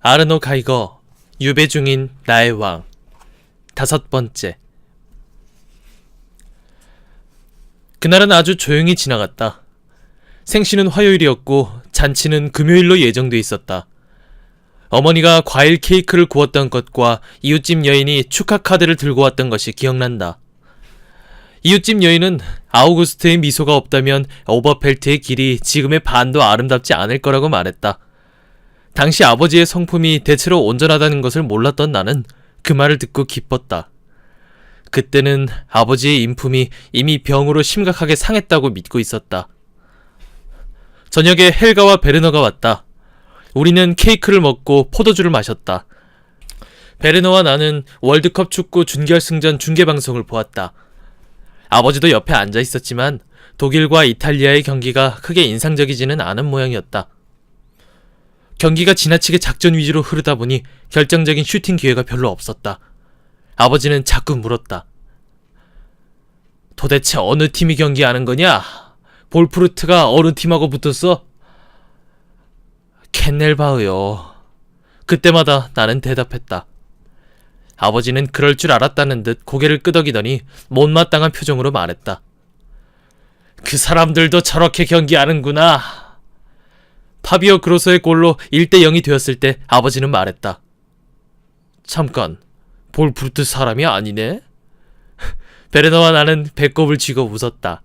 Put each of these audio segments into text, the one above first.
아르노 가이거, 유배 중인 나의 왕. 5번째. 그날은 아주 조용히 지나갔다. 생신은 화요일이었고 잔치는 금요일로 예정돼 있었다. 어머니가 과일 케이크를 구웠던 것과 이웃집 여인이 축하 카드를 들고 왔던 것이 기억난다. 이웃집 여인은 아우구스트의 미소가 없다면 오버펠트의 길이 지금의 반도 아름답지 않을 거라고 말했다. 당시 아버지의 성품이 대체로 온전하다는 것을 몰랐던 나는 그 말을 듣고 기뻤다. 그때는 아버지의 인품이 이미 병으로 심각하게 상했다고 믿고 있었다. 저녁에 헬가와 베르너가 왔다. 우리는 케이크를 먹고 포도주를 마셨다. 베르너와 나는 월드컵 축구 준결승전 중계방송을 보았다. 아버지도 옆에 앉아 있었지만 독일과 이탈리아의 경기가 크게 인상적이지는 않은 모양이었다. 경기가 지나치게 작전 위주로 흐르다 보니 결정적인 슈팅 기회가 별로 없었다. 아버지는 자꾸 물었다. 도대체 어느 팀이 경기하는 거냐? 볼프루트가 어느 팀하고 붙었어? 켄넬바흐요. 그때마다 나는 대답했다. 아버지는 그럴 줄 알았다는 듯 고개를 끄덕이더니 못마땅한 표정으로 말했다. 그 사람들도 저렇게 경기하는구나. 파비오 그로소의 골로 1대0이 되었을 때 아버지는 말했다. 잠깐, 볼프루트 사람이 아니네? 베르너와 나는 배꼽을 쥐고 웃었다.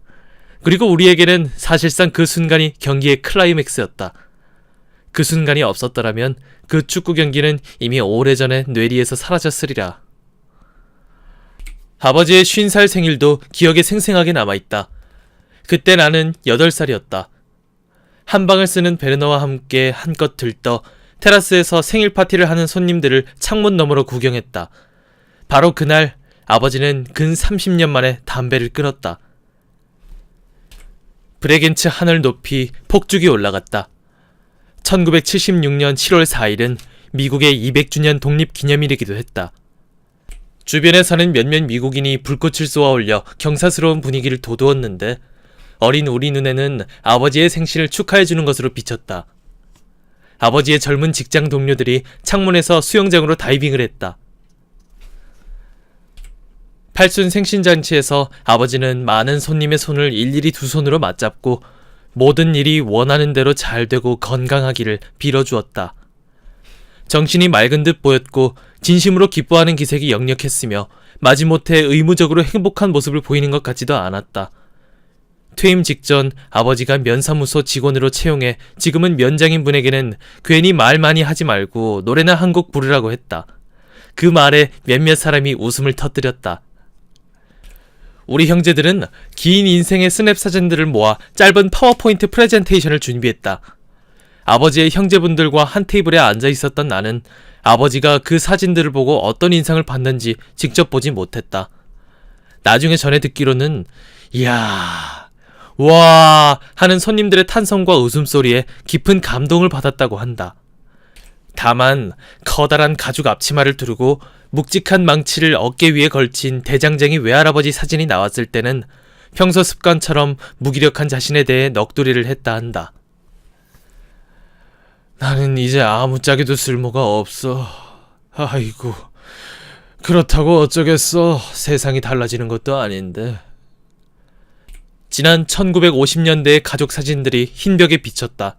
그리고 우리에게는 사실상 그 순간이 경기의 클라이맥스였다. 그 순간이 없었더라면 그 축구 경기는 이미 오래전에 뇌리에서 사라졌으리라. 아버지의 50살 생일도 기억에 생생하게 남아있다. 그때 나는 8살이었다. 한방을 쓰는 베르너와 함께 한껏 들떠 테라스에서 생일 파티를 하는 손님들을 창문 너머로 구경했다. 바로 그날 아버지는 근 30년 만에 담배를 끊었다. 브레겐츠 하늘 높이 폭죽이 올라갔다. 1976년 7월 4일은 미국의 200주년 독립기념일이기도 했다. 주변에 사는 몇몇 미국인이 불꽃을 쏘아 올려 경사스러운 분위기를 돋우었는데 어린 우리 눈에는 아버지의 생신을 축하해주는 것으로 비쳤다. 아버지의 젊은 직장 동료들이 창문에서 수영장으로 다이빙을 했다. 팔순 생신잔치에서 아버지는 많은 손님의 손을 일일이 두 손으로 맞잡고 모든 일이 원하는 대로 잘 되고 건강하기를 빌어주었다. 정신이 맑은 듯 보였고 진심으로 기뻐하는 기색이 역력했으며 마지못해 의무적으로 행복한 모습을 보이는 것 같지도 않았다. 퇴임 직전 아버지가 면사무소 직원으로 채용해 지금은 면장인 분에게는 괜히 말 많이 하지 말고 노래나 한 곡 부르라고 했다. 그 말에 몇몇 사람이 웃음을 터뜨렸다. 우리 형제들은 긴 인생의 스냅 사진들을 모아 짧은 파워포인트 프레젠테이션을 준비했다. 아버지의 형제분들과 한 테이블에 앉아 있었던 나는 아버지가 그 사진들을 보고 어떤 인상을 받는지 직접 보지 못했다. 나중에 전해 듣기로는 이야, 와 하는 손님들의 탄성과 웃음소리에 깊은 감동을 받았다고 한다. 다만 커다란 가죽 앞치마를 두르고 묵직한 망치를 어깨 위에 걸친 대장쟁이 외할아버지 사진이 나왔을 때는 평소 습관처럼 무기력한 자신에 대해 넋두리를 했다 한다. 나는 이제 아무짝에도 쓸모가 없어. 아이고, 그렇다고 어쩌겠어. 세상이 달라지는 것도 아닌데. 지난 1950년대의 가족 사진들이 흰벽에 비쳤다.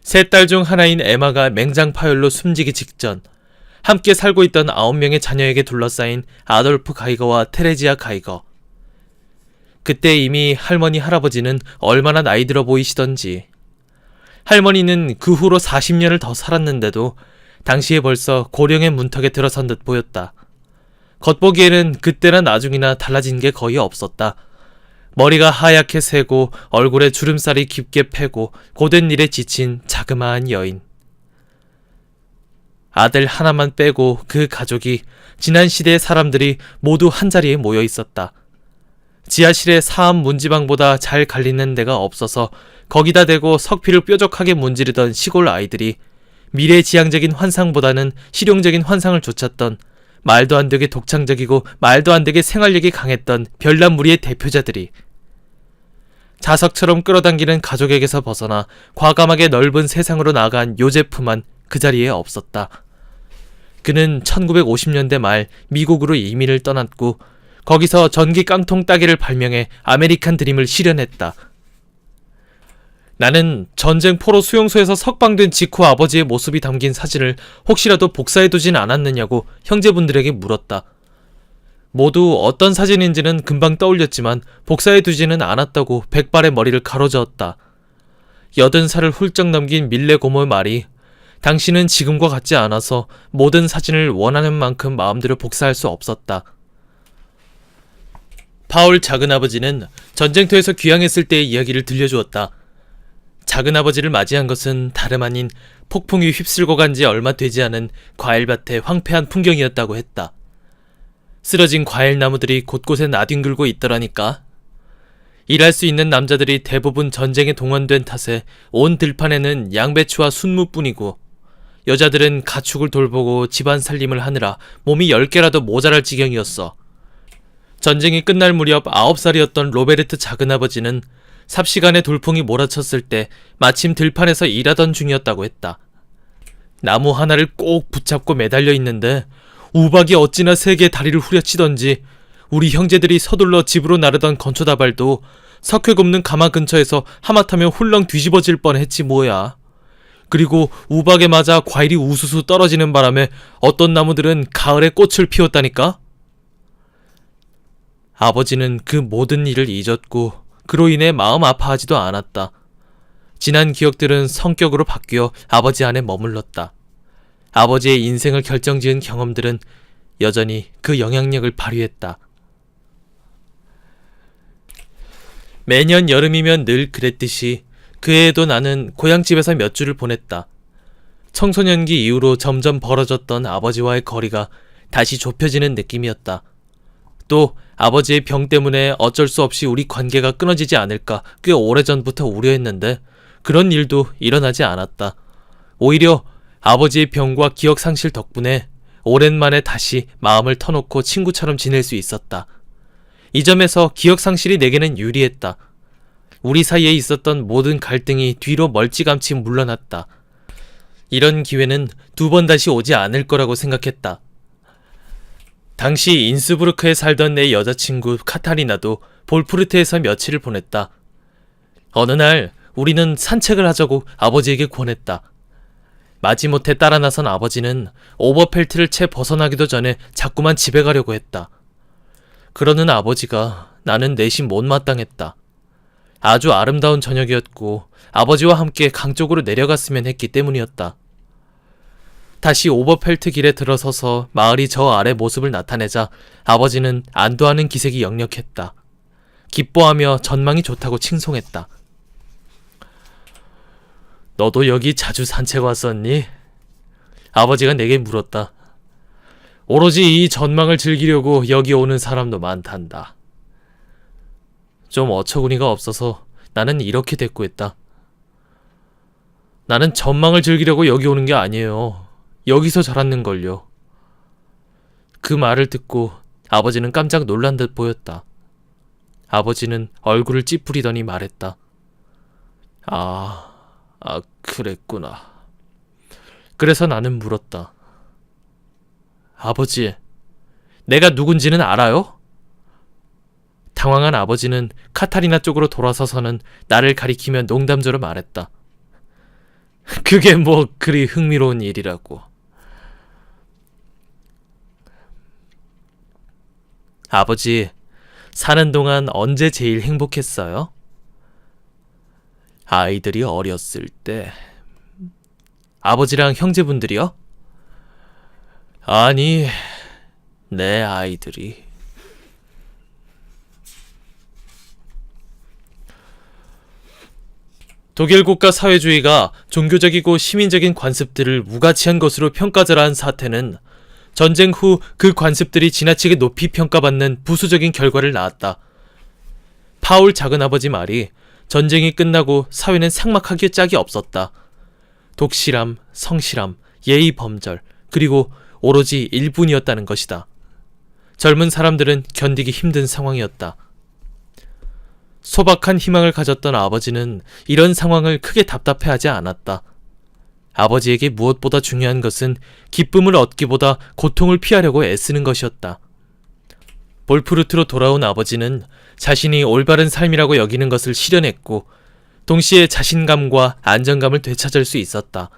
세 딸 중 하나인 에마가 맹장 파열로 숨지기 직전 함께 살고 있던 9명의 자녀에게 둘러싸인 아돌프 가이거와 테레지아 가이거. 그때 이미 할머니 할아버지는 얼마나 나이 들어 보이시던지. 할머니는 그 후로 40년을 더 살았는데도 당시에 벌써 고령의 문턱에 들어선 듯 보였다. 겉보기에는 그때나 나중이나 달라진 게 거의 없었다. 머리가 하얗게 새고 얼굴에 주름살이 깊게 패고 고된 일에 지친 자그마한 여인. 아들 하나만 빼고 그 가족이 지난 시대의 사람들이 모두 한자리에 모여 있었다. 지하실에 사암 문지방보다 잘 갈리는 데가 없어서 거기다 대고 석피를 뾰족하게 문지르던 시골 아이들이 미래지향적인 환상보다는 실용적인 환상을 좇았던 말도 안 되게 독창적이고 말도 안 되게 생활력이 강했던 별난 무리의 대표자들이 자석처럼 끌어당기는 가족에게서 벗어나 과감하게 넓은 세상으로 나아간 요제프만 그 자리에 없었다. 그는 1950년대 말 미국으로 이민을 떠났고 거기서 전기 깡통 따개를 발명해 아메리칸 드림을 실현했다. 나는 전쟁 포로 수용소에서 석방된 직후 아버지의 모습이 담긴 사진을 혹시라도 복사해두진 않았느냐고 형제분들에게 물었다. 모두 어떤 사진인지는 금방 떠올렸지만 복사해두지는 않았다고 백발의 머리를 가로저었다. 80살을 훌쩍 넘긴 밀레 고모의 말이 당신은 지금과 같지 않아서 모든 사진을 원하는 만큼 마음대로 복사할 수 없었다. 파울 작은아버지는 전쟁터에서 귀향했을 때의 이야기를 들려주었다. 작은아버지를 맞이한 것은 다름 아닌 폭풍이 휩쓸고 간 지 얼마 되지 않은 과일밭의 황폐한 풍경이었다고 했다. 쓰러진 과일나무들이 곳곳에 나뒹굴고 있더라니까. 일할 수 있는 남자들이 대부분 전쟁에 동원된 탓에 온 들판에는 양배추와 순무뿐이고 여자들은 가축을 돌보고 집안 살림을 하느라 몸이 10개라도 모자랄 지경이었어. 전쟁이 끝날 무렵 9살이었던 로베르트 작은아버지는 삽시간에 돌풍이 몰아쳤을 때 마침 들판에서 일하던 중이었다고 했다. 나무 하나를 꼭 붙잡고 매달려 있는데 우박이 어찌나 세게 다리를 후려치던지 우리 형제들이 서둘러 집으로 나르던 건초다발도 석회 굽는 가마 근처에서 하마터면 훌렁 뒤집어질 뻔했지 뭐야. 그리고 우박에 맞아 과일이 우수수 떨어지는 바람에 어떤 나무들은 가을에 꽃을 피웠다니까? 아버지는 그 모든 일을 잊었고 그로 인해 마음 아파하지도 않았다. 지난 기억들은 성격으로 바뀌어 아버지 안에 머물렀다. 아버지의 인생을 결정지은 경험들은 여전히 그 영향력을 발휘했다. 매년 여름이면 늘 그랬듯이 그 해에도 나는 고향집에서 몇 주를 보냈다. 청소년기 이후로 점점 벌어졌던 아버지와의 거리가 다시 좁혀지는 느낌이었다. 또 아버지의 병 때문에 어쩔 수 없이 우리 관계가 끊어지지 않을까 꽤 오래전부터 우려했는데 그런 일도 일어나지 않았다. 오히려 아버지의 병과 기억 상실 덕분에 오랜만에 다시 마음을 터놓고 친구처럼 지낼 수 있었다. 이 점에서 기억 상실이 내게는 유리했다. 우리 사이에 있었던 모든 갈등이 뒤로 멀찌감치 물러났다. 이런 기회는 2번 다시 오지 않을 거라고 생각했다. 당시 인스부르크에 살던 내 여자친구 카타리나도 볼프르트에서 며칠을 보냈다. 어느 날 우리는 산책을 하자고 아버지에게 권했다. 마지못해 따라 나선 아버지는 오버펠트를 채 벗어나기도 전에 자꾸만 집에 가려고 했다. 그러는 아버지가 나는 내심 못마땅했다. 아주 아름다운 저녁이었고 아버지와 함께 강 쪽으로 내려갔으면 했기 때문이었다. 다시 오버펠트 길에 들어서서 마을이 저 아래 모습을 나타내자 아버지는 안도하는 기색이 역력했다. 기뻐하며 전망이 좋다고 칭송했다. 너도 여기 자주 산책 왔었니? 아버지가 내게 물었다. 오로지 이 전망을 즐기려고 여기 오는 사람도 많단다. 좀 어처구니가 없어서 나는 이렇게 대꾸했다. 나는 전망을 즐기려고 여기 오는 게 아니에요. 여기서 자랐는걸요. 그 말을 듣고 아버지는 깜짝 놀란 듯 보였다. 아버지는 얼굴을 찌푸리더니 말했다. 그랬구나. 그래서 나는 물었다. 아버지, 내가 누군지는 알아요? 당황한 아버지는 카타리나 쪽으로 돌아서서는 나를 가리키며 농담조로 말했다. 그게 뭐 그리 흥미로운 일이라고. 아버지, 사는 동안 언제 제일 행복했어요? 아이들이 어렸을 때. 아버지랑 형제분들이요? 아니, 내 아이들이. 독일 국가 사회주의가 종교적이고 시민적인 관습들을 무가치한 것으로 평가절하한 사태는 전쟁 후 그 관습들이 지나치게 높이 평가받는 부수적인 결과를 낳았다. 파울 작은아버지 말이 전쟁이 끝나고 사회는 삭막하기에 짝이 없었다. 독실함, 성실함, 예의 범절, 그리고 오로지 일뿐이었다는 것이다. 젊은 사람들은 견디기 힘든 상황이었다. 소박한 희망을 가졌던 아버지는 이런 상황을 크게 답답해하지 않았다. 아버지에게 무엇보다 중요한 것은 기쁨을 얻기보다 고통을 피하려고 애쓰는 것이었다. 볼프루트로 돌아온 아버지는 자신이 올바른 삶이라고 여기는 것을 실현했고 동시에 자신감과 안정감을 되찾을 수 있었다.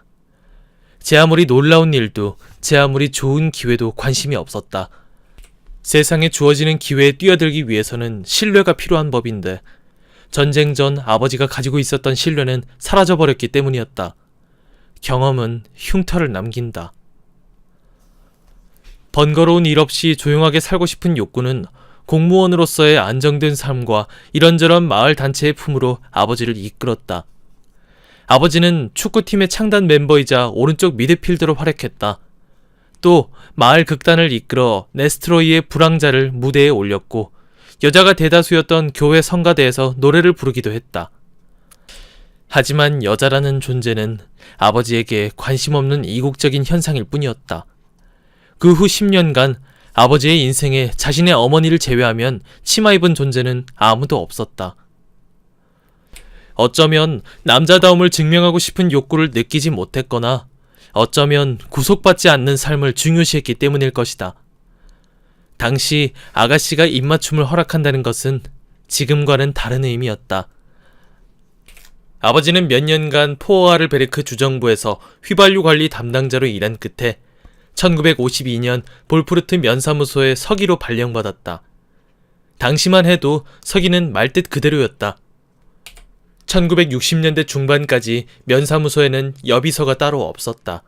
제 아무리 놀라운 일도 제 아무리 좋은 기회도 관심이 없었다. 세상에 주어지는 기회에 뛰어들기 위해서는 신뢰가 필요한 법인데 전쟁 전 아버지가 가지고 있었던 신뢰는 사라져버렸기 때문이었다. 경험은 흉터를 남긴다. 번거로운 일 없이 조용하게 살고 싶은 욕구는 공무원으로서의 안정된 삶과 이런저런 마을 단체의 품으로 아버지를 이끌었다. 아버지는 축구팀의 창단 멤버이자 오른쪽 미드필더로 활약했다. 또 마을 극단을 이끌어 네스트로이의 불황자를 무대에 올렸고 여자가 대다수였던 교회 성가대에서 노래를 부르기도 했다. 하지만 여자라는 존재는 아버지에게 관심 없는 이국적인 현상일 뿐이었다. 그 후 10년간 아버지의 인생에 자신의 어머니를 제외하면 치마 입은 존재는 아무도 없었다. 어쩌면 남자다움을 증명하고 싶은 욕구를 느끼지 못했거나 어쩌면 구속받지 않는 삶을 중요시했기 때문일 것이다. 당시 아가씨가 입맞춤을 허락한다는 것은 지금과는 다른 의미였다. 아버지는 몇 년간 포어아르베르크 주정부에서 휘발유 관리 담당자로 일한 끝에 1952년 볼프루트 면사무소에 서기로 발령받았다. 당시만 해도 서기는 말뜻 그대로였다. 1960년대 중반까지 면사무소에는 여비서가 따로 없었다.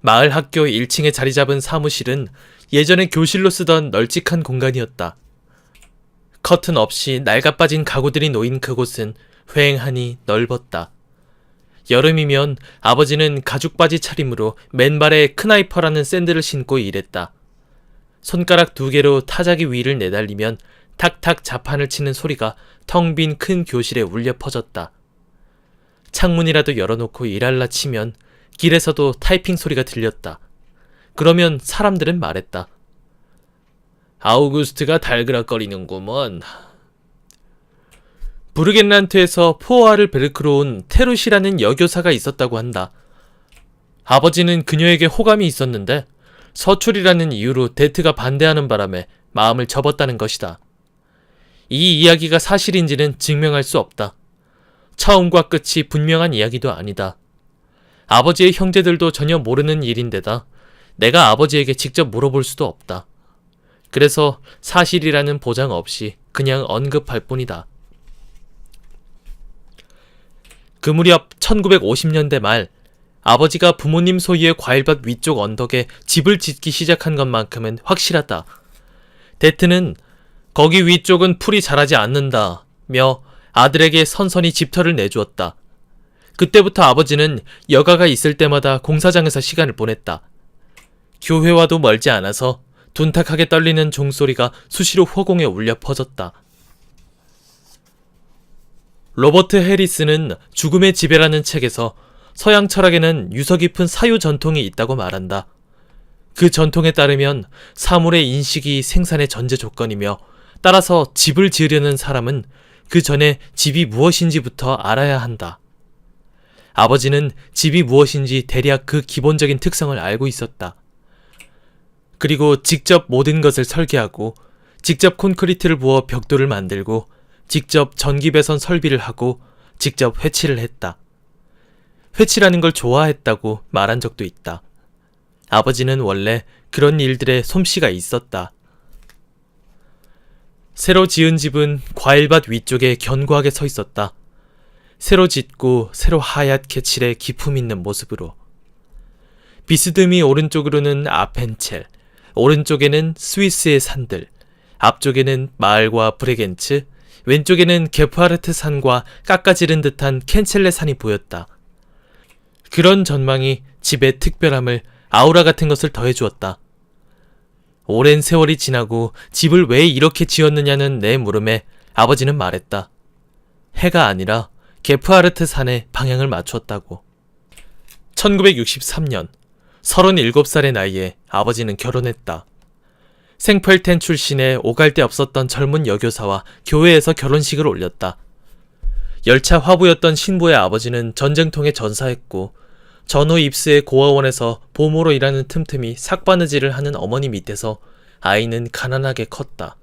마을 학교 1층에 자리 잡은 사무실은 예전에 교실로 쓰던 널찍한 공간이었다. 커튼 없이 낡아빠진 가구들이 놓인 그곳은 휑하니 넓었다. 여름이면 아버지는 가죽바지 차림으로 맨발에 크나이퍼라는 샌들을 신고 일했다. 손가락 2개로 타자기 위를 내달리면 탁탁 자판을 치는 소리가 텅 빈 큰 교실에 울려 퍼졌다. 창문이라도 열어놓고 일할라 치면 길에서도 타이핑 소리가 들렸다. 그러면 사람들은 말했다. 아우구스트가 달그락거리는구먼. 부르겐란트에서 포어아르베르크로 온 테룻이라는 여교사가 있었다고 한다. 아버지는 그녀에게 호감이 있었는데 서출이라는 이유로 데트가 반대하는 바람에 마음을 접었다는 것이다. 이 이야기가 사실인지는 증명할 수 없다. 처음과 끝이 분명한 이야기도 아니다. 아버지의 형제들도 전혀 모르는 일인데다 내가 아버지에게 직접 물어볼 수도 없다. 그래서 사실이라는 보장 없이 그냥 언급할 뿐이다. 그 무렵 1950년대 말 아버지가 부모님 소유의 과일밭 위쪽 언덕에 집을 짓기 시작한 것만큼은 확실하다. 데트는 거기 위쪽은 풀이 자라지 않는다며 아들에게 선선히 집터를 내주었다. 그때부터 아버지는 여가가 있을 때마다 공사장에서 시간을 보냈다. 교회와도 멀지 않아서 둔탁하게 떨리는 종소리가 수시로 허공에 울려 퍼졌다. 로버트 해리스는 죽음의 지배라는 책에서 서양 철학에는 유서 깊은 사유 전통이 있다고 말한다. 그 전통에 따르면 사물의 인식이 생산의 전제 조건이며 따라서 집을 지으려는 사람은 그 전에 집이 무엇인지부터 알아야 한다. 아버지는 집이 무엇인지 대략 그 기본적인 특성을 알고 있었다. 그리고 직접 모든 것을 설계하고 직접 콘크리트를 부어 벽돌을 만들고 직접 전기배선 설비를 하고 직접 회칠을 했다. 회칠하는 걸 좋아했다고 말한 적도 있다. 아버지는 원래 그런 일들에 솜씨가 있었다. 새로 지은 집은 과일밭 위쪽에 견고하게 서 있었다. 새로 짓고 새로 하얗게 칠해 기품 있는 모습으로. 비스듬히 오른쪽으로는 아펜첼, 오른쪽에는 스위스의 산들, 앞쪽에는 마을과 브레겐츠, 왼쪽에는 게프하르트 산과 깎아지른 듯한 켄첼레 산이 보였다. 그런 전망이 집의 특별함을, 아우라 같은 것을 더해주었다. 오랜 세월이 지나고 집을 왜 이렇게 지었느냐는 내 물음에 아버지는 말했다. 해가 아니라 게프하르트 산에 방향을 맞추었다고. 1963년 37살의 나이에 아버지는 결혼했다. 생펠텐 출신의 오갈 데 없었던 젊은 여교사와 교회에서 결혼식을 올렸다. 열차 화부였던 신부의 아버지는 전쟁통에 전사했고 전후 입스의 고아원에서 보모로 일하는 틈틈이 삭바느질을 하는 어머니 밑에서 아이는 가난하게 컸다.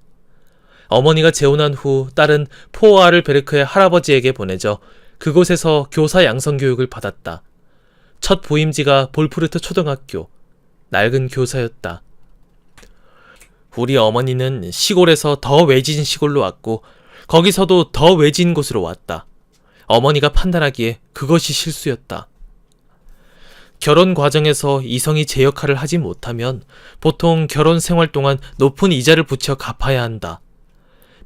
어머니가 재혼한 후 딸은 포아르베르크의 할아버지에게 보내져 그곳에서 교사 양성 교육을 받았다. 첫 보임지가 볼프르트 초등학교. 낡은 교사였다. 우리 어머니는 시골에서 더 외진 시골로 왔고 거기서도 더 외진 곳으로 왔다. 어머니가 판단하기에 그것이 실수였다. 결혼 과정에서 이성이 제 역할을 하지 못하면 보통 결혼 생활 동안 높은 이자를 붙여 갚아야 한다.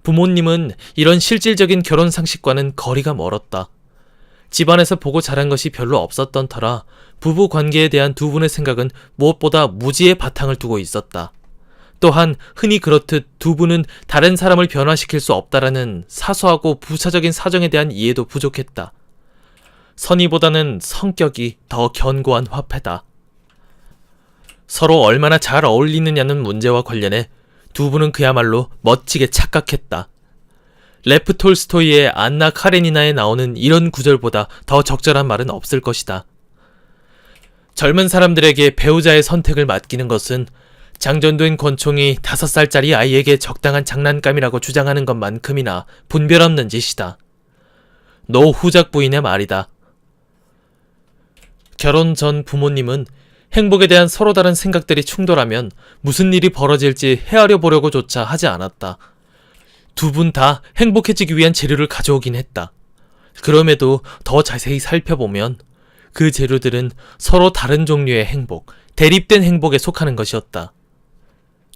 부모님은 이런 실질적인 결혼 상식과는 거리가 멀었다. 집안에서 보고 자란 것이 별로 없었던 터라 부부 관계에 대한 두 분의 생각은 무엇보다 무지의 바탕을 두고 있었다. 또한 흔히 그렇듯 두 분은 다른 사람을 변화시킬 수 없다라는 사소하고 부차적인 사정에 대한 이해도 부족했다. 선의보다는 성격이 더 견고한 화폐다. 서로 얼마나 잘 어울리느냐는 문제와 관련해 두 분은 그야말로 멋지게 착각했다. 레프 톨스토이의 안나 카레니나에 나오는 이런 구절보다 더 적절한 말은 없을 것이다. 젊은 사람들에게 배우자의 선택을 맡기는 것은 장전된 권총이 5살짜리 아이에게 적당한 장난감이라고 주장하는 것만큼이나 분별 없는 짓이다. 노 후작 부인의 말이다. 결혼 전 부모님은 행복에 대한 서로 다른 생각들이 충돌하면 무슨 일이 벌어질지 헤아려 보려고조차 하지 않았다. 두 분 다 행복해지기 위한 재료를 가져오긴 했다. 그럼에도 더 자세히 살펴보면 그 재료들은 서로 다른 종류의 행복, 대립된 행복에 속하는 것이었다.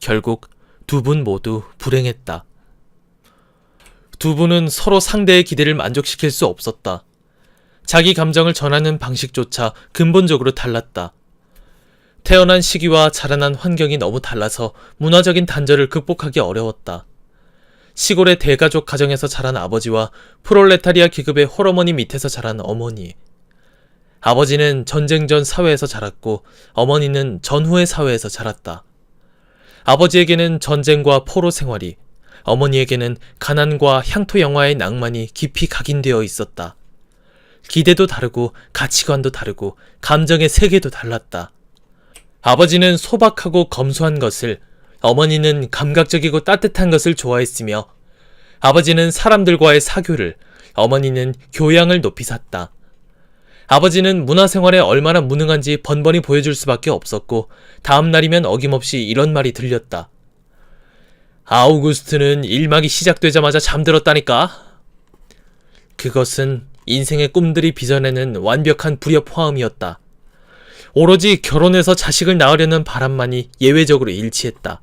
결국 두 분 모두 불행했다. 두 분은 서로 상대의 기대를 만족시킬 수 없었다. 자기 감정을 전하는 방식조차 근본적으로 달랐다. 태어난 시기와 자라난 환경이 너무 달라서 문화적인 단절을 극복하기 어려웠다. 시골의 대가족 가정에서 자란 아버지와 프롤레타리아 계급의 홀어머니 밑에서 자란 어머니. 아버지는 전쟁 전 사회에서 자랐고 어머니는 전후의 사회에서 자랐다. 아버지에게는 전쟁과 포로 생활이, 어머니에게는 가난과 향토 영화의 낭만이 깊이 각인되어 있었다. 기대도 다르고 가치관도 다르고 감정의 세계도 달랐다. 아버지는 소박하고 검소한 것을, 어머니는 감각적이고 따뜻한 것을 좋아했으며 아버지는 사람들과의 사교를, 어머니는 교양을 높이 샀다. 아버지는 문화생활에 얼마나 무능한지 번번이 보여줄 수밖에 없었고 다음 날이면 어김없이 이런 말이 들렸다. 아우구스트는 일막이 시작되자마자 잠들었다니까. 그것은 인생의 꿈들이 빚어내는 완벽한 불협화음이었다. 오로지 결혼해서 자식을 낳으려는 바람만이 예외적으로 일치했다.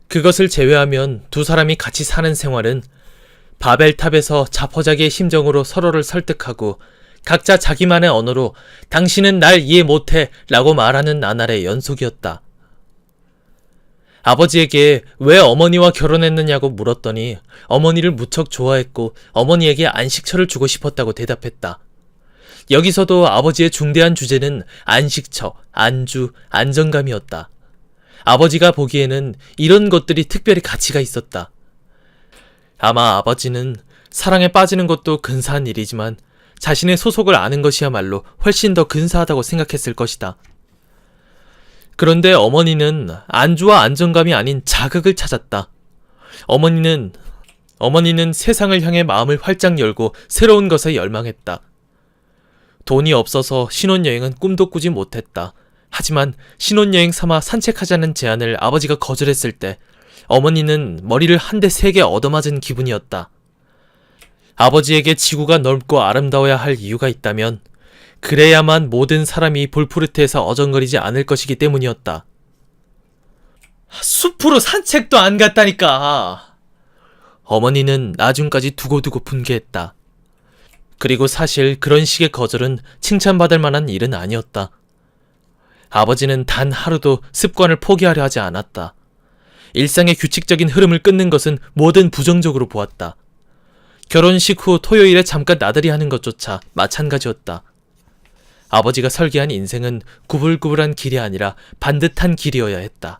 그것을 제외하면 두 사람이 같이 사는 생활은 바벨탑에서 자포자기의 심정으로 서로를 설득하고 각자 자기만의 언어로 당신은 날 이해 못해 라고 말하는 나날의 연속이었다. 아버지에게 왜 어머니와 결혼했느냐고 물었더니 어머니를 무척 좋아했고 어머니에게 안식처를 주고 싶었다고 대답했다. 여기서도 아버지의 중대한 주제는 안식처, 안주, 안정감이었다. 아버지가 보기에는 이런 것들이 특별히 가치가 있었다. 아마 아버지는 사랑에 빠지는 것도 근사한 일이지만 자신의 소속을 아는 것이야말로 훨씬 더 근사하다고 생각했을 것이다. 그런데 어머니는 안주와 안정감이 아닌 자극을 찾았다. 어머니는 세상을 향해 마음을 활짝 열고 새로운 것에 열망했다. 돈이 없어서 신혼여행은 꿈도 꾸지 못했다. 하지만 신혼여행 삼아 산책하자는 제안을 아버지가 거절했을 때 어머니는 머리를 한 대 세게 얻어맞은 기분이었다. 아버지에게 지구가 넓고 아름다워야 할 이유가 있다면 그래야만 모든 사람이 볼푸르트에서 어정거리지 않을 것이기 때문이었다. 숲으로 산책도 안 갔다니까. 어머니는 나중까지 두고두고 분개했다. 그리고 사실 그런 식의 거절은 칭찬받을 만한 일은 아니었다. 아버지는 단 하루도 습관을 포기하려 하지 않았다. 일상의 규칙적인 흐름을 끊는 것은 뭐든 부정적으로 보았다. 결혼식 후 토요일에 잠깐 나들이 하는 것조차 마찬가지였다. 아버지가 설계한 인생은 구불구불한 길이 아니라 반듯한 길이어야 했다.